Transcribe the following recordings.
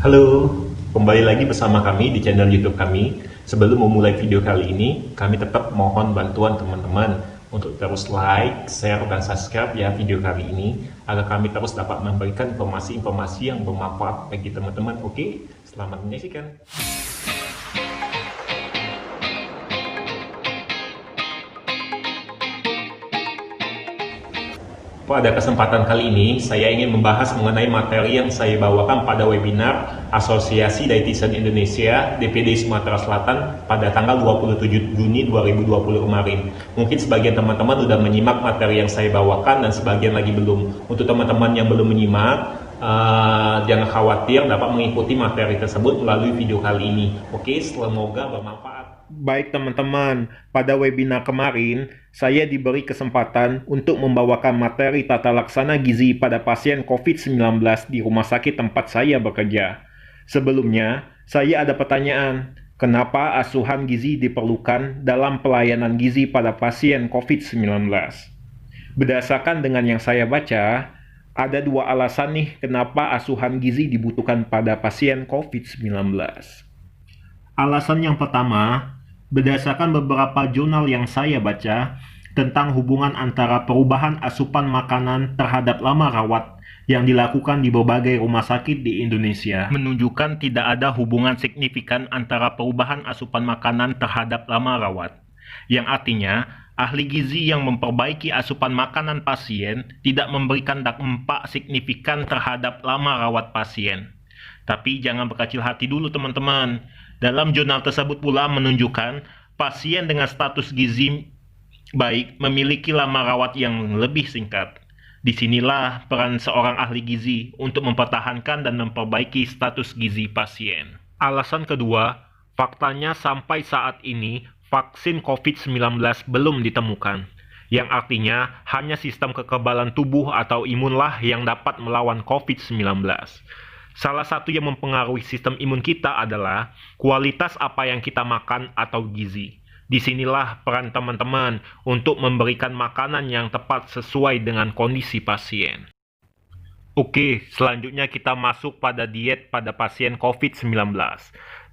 Halo, kembali lagi bersama kami di channel YouTube kami. Sebelum memulai video kali ini, kami tetap mohon bantuan teman-teman untuk terus like, share, dan subscribe ya video kali ini agar kami terus dapat memberikan informasi-informasi yang bermanfaat bagi teman-teman. Oke, selamat menyaksikan. Pada kesempatan kali ini, saya ingin membahas mengenai materi yang saya bawakan pada webinar Asosiasi Dietitian Indonesia DPD Sumatera Selatan pada tanggal 27 Juni 2020 kemarin. Mungkin sebagian teman-teman sudah menyimak materi yang saya bawakan dan sebagian lagi belum. Untuk teman-teman yang belum menyimak, jangan khawatir dapat mengikuti materi tersebut melalui video kali ini. Oke, semoga bermanfaat. Baik teman-teman, pada webinar kemarin, saya diberi kesempatan untuk membawakan materi tata laksana gizi pada pasien COVID-19 di rumah sakit tempat saya bekerja. Sebelumnya, saya ada pertanyaan, kenapa asuhan gizi diperlukan dalam pelayanan gizi pada pasien COVID-19? Berdasarkan dengan yang saya baca, ada dua alasan nih kenapa asuhan gizi dibutuhkan pada pasien COVID-19. Alasan yang pertama, berdasarkan beberapa jurnal yang saya baca tentang hubungan antara perubahan asupan makanan terhadap lama rawat yang dilakukan di berbagai rumah sakit di Indonesia, menunjukkan tidak ada hubungan signifikan antara perubahan asupan makanan terhadap lama rawat, yang artinya ahli gizi yang memperbaiki asupan makanan pasien tidak memberikan dampak signifikan terhadap lama rawat pasien. Tapi jangan berkecil hati dulu teman-teman. Dalam jurnal tersebut pula menunjukkan pasien dengan status gizi baik memiliki lama rawat yang lebih singkat. Disinilah peran seorang ahli gizi untuk mempertahankan dan memperbaiki status gizi pasien. Alasan kedua, faktanya sampai saat ini vaksin COVID-19 belum ditemukan, yang artinya hanya sistem kekebalan tubuh atau imunlah yang dapat melawan COVID-19. Salah satu yang mempengaruhi sistem imun kita adalah kualitas apa yang kita makan atau gizi. Disinilah peran teman-teman untuk memberikan makanan yang tepat sesuai dengan kondisi pasien. Oke, selanjutnya kita masuk pada diet pada pasien COVID-19.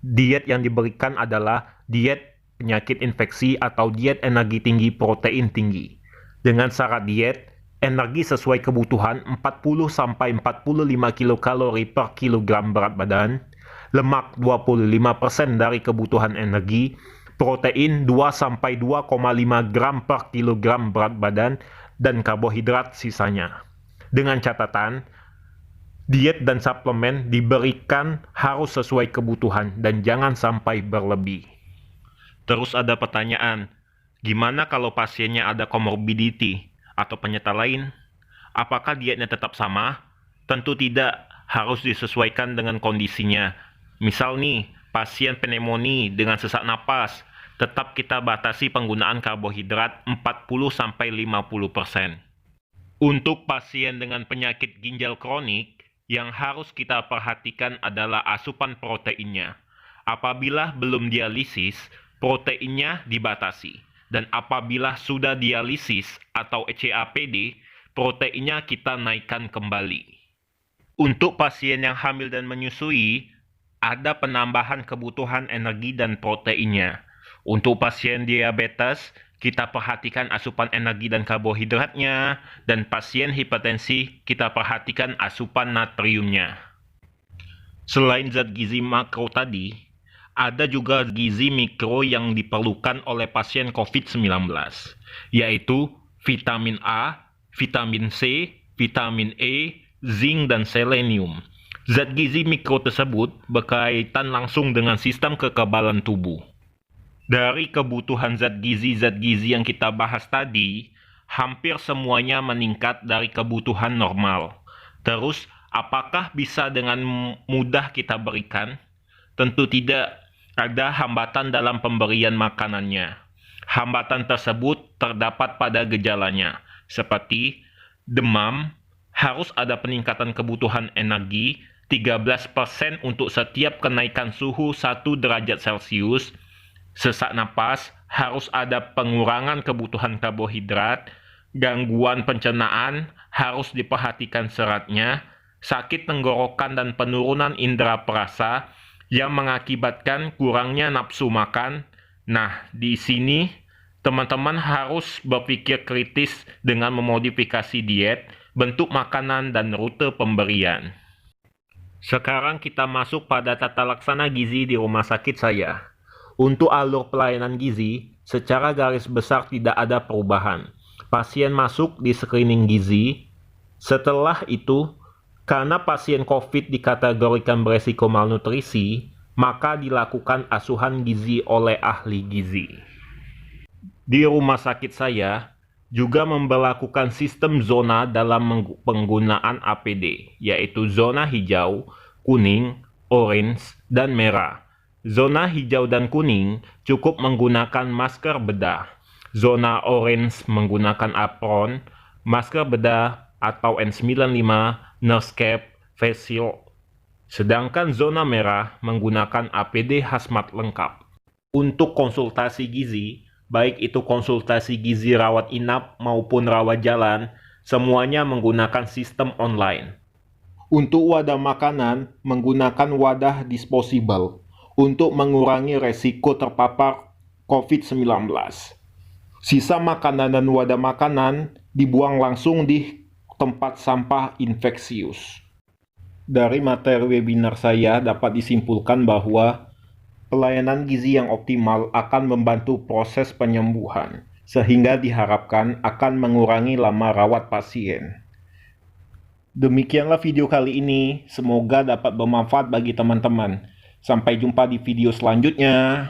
Diet yang diberikan adalah diet penyakit infeksi atau diet energi tinggi protein tinggi. Dengan syarat diet, energi sesuai kebutuhan 40-45 kilokalori per kilogram berat badan, lemak 25% dari kebutuhan energi, protein 2-2,5 gram per kilogram berat badan, dan karbohidrat sisanya. Dengan catatan, diet dan suplemen diberikan harus sesuai kebutuhan dan jangan sampai berlebih. Terus ada pertanyaan, gimana kalau pasiennya ada comorbidity atau penyerta lain? Apakah dietnya tetap sama? Tentu tidak, harus disesuaikan dengan kondisinya. Misal nih, pasien pneumonia dengan sesak napas, tetap kita batasi penggunaan karbohidrat 40-50%. Untuk pasien dengan penyakit ginjal kronik, yang harus kita perhatikan adalah asupan proteinnya. Apabila belum dialisis, proteinnya dibatasi. Dan apabila sudah dialisis atau CAPD, proteinnya kita naikkan kembali. Untuk pasien yang hamil dan menyusui, ada penambahan kebutuhan energi dan proteinnya. Untuk pasien diabetes, kita perhatikan asupan energi dan karbohidratnya, dan pasien hipertensi, kita perhatikan asupan natriumnya. Selain zat gizi makro tadi, ada juga gizi mikro yang diperlukan oleh pasien COVID-19, yaitu vitamin A, vitamin C, vitamin E, zinc, dan selenium. Zat gizi mikro tersebut berkaitan langsung dengan sistem kekebalan tubuh. Dari kebutuhan zat gizi yang kita bahas tadi, hampir semuanya meningkat dari kebutuhan normal. Terus, apakah bisa dengan mudah kita berikan? Tentu tidak. Ada hambatan dalam pemberian makanannya. Hambatan tersebut terdapat pada gejalanya, seperti demam, harus ada peningkatan kebutuhan energi 13% untuk setiap kenaikan suhu 1 derajat Celcius, sesak napas, harus ada pengurangan kebutuhan karbohidrat, gangguan pencernaan, harus diperhatikan seratnya, sakit tenggorokan dan penurunan indera perasa yang mengakibatkan kurangnya nafsu makan. Nah, di sini teman-teman harus berpikir kritis dengan memodifikasi diet, bentuk makanan, dan rute pemberian. Sekarang kita masuk pada tata laksana gizi di rumah sakit saya. Untuk alur pelayanan gizi, secara garis besar tidak ada perubahan. Pasien masuk di screening gizi. Setelah itu, karena pasien COVID dikategorikan beresiko malnutrisi, maka dilakukan asuhan gizi oleh ahli gizi. Di rumah sakit saya juga memberlakukan sistem zona dalam penggunaan APD, yaitu zona hijau, kuning, orange, dan merah. Zona hijau dan kuning cukup menggunakan masker bedah. Zona orange menggunakan apron, masker bedah atau N95, nurse cap, face shield. Sedangkan zona merah menggunakan APD hazmat lengkap. Untuk konsultasi gizi, baik itu konsultasi gizi rawat inap maupun rawat jalan, semuanya menggunakan sistem online. Untuk wadah makanan, menggunakan wadah disposable untuk mengurangi resiko terpapar COVID-19. Sisa makanan dan wadah makanan dibuang langsung di tempat sampah infeksius. Dari materi webinar saya dapat disimpulkan bahwa pelayanan gizi yang optimal akan membantu proses penyembuhan, sehingga diharapkan akan mengurangi lama rawat pasien. Demikianlah video kali ini, semoga dapat bermanfaat bagi teman-teman. Sampai jumpa di video selanjutnya.